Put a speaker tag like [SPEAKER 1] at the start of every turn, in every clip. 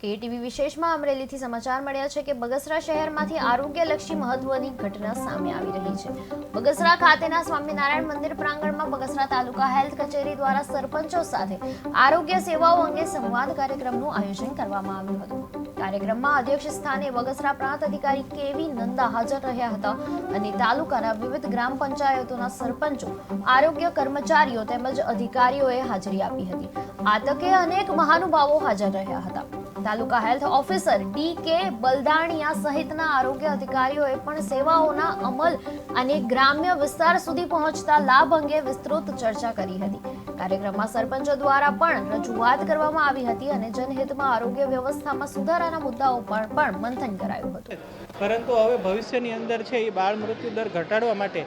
[SPEAKER 1] KTV વિશેષમાં અમરેલીથી સમાચાર મળ્યા છે કે બગસરા શહેરમાંથી આરોગ્યલક્ષી મહત્વની ઘટના સામે આવી રહી છે। બગસરા ખાતેના સ્વામિનારાયણ મંદિર પ્રાંગણમાં બગસરા તાલુકા હેલ્થ કચેરી દ્વારા સરપંચો સાથે આરોગ્ય સેવાઓ અંગે સંવાદ કાર્યક્રમનું આયોજન કરવામાં આવ્યું હતું। કાર્યક્રમમાં અધ્યક્ષ સ્થાને બગસરા પ્રાંત અધિકારી કેવી નંદા હાજર રહ્યા હતા અને તાલુકાના વિવિધ ગ્રામ પંચાયતોના સરપંચો, આરોગ્ય કર્મચારીઓ તેમજ અધિકારીઓએ હાજરી આપી હતી। આ તકે અનેક મહાનુભાવો હાજર રહ્યા હતા। તાલુકા હેલ્થ ઓફિસર ડી.કે. બલદાણિયા સહિતના આરોગ્ય અધિકારીઓએ પણ સેવાઓના અમલ અને ગ્રામ્ય વિસ્તાર સુધી પહોંચતા લાભ અંગે વિસ્તૃત ચર્ચા કરી હતી। કાર્યક્રમમાં સરપંચો દ્વારા પણ રજૂઆત કરવામાં આવી હતી અને જનહિતમાં આરોગ્ય વ્યવસ્થામાં સુધારાના મુદ્દાઓ પર પણ મંથન કરાયું હતું।
[SPEAKER 2] પરંતુ હવે ભવિષ્યની અંદર છે એ બાળ મૃત્યુ દર ઘટાડવા માટે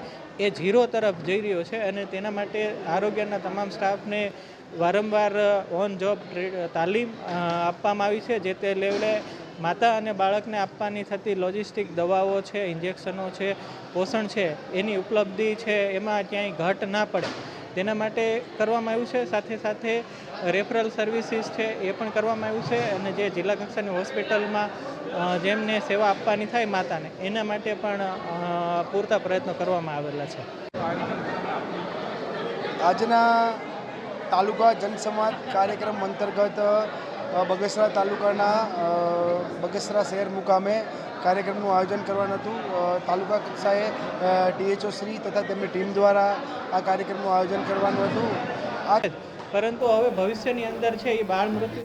[SPEAKER 2] એ 0 તરફ જઈ રહ્યો છે અને તેના માટે આરોગ્યના તમામ સ્ટાફને વારંવાર ઓન જોબ તાલીમ આપવામાં આવી છે। જે તે લેવલે માતા અને બાળકને આપવાની થતી લોજિસ્ટિક દવાઓ છે, ઇન્જેક્શનો છે, પોષણ છે, એની ઉપલબ્ધિ છે એમાં ક્યાંય ઘટ ના પડે તેના માટે કરવામાં આવ્યું છે। સાથે સાથે રેફરલ સર્વિસીસ છે એ પણ કરવામાં આવ્યું છે અને જે જિલ્લા કક્ષાની હોસ્પિટલમાં જેમને સેવા આપવાની થાય માતાને એના માટે પણ પૂરતા પ્રયત્નો કરવામાં આવેલા છે।
[SPEAKER 3] આજના તાલુકા જનસંવાદ કાર્યક્રમ અંતર્ગત બગસરા તાલુકાના બગસરા શહેર મુકામે કાર્યક્રમનું આયોજન કરવાનું હતું। તાલુકા કક્ષાએ ડીએચઓ શ્રી તથા તેમની ટીમ દ્વારા આ કાર્યક્રમનું આયોજન કરવાનું હતું।
[SPEAKER 2] પરંતુ હવે ભવિષ્યની અંદર છે એ બાળ મૃત્યુ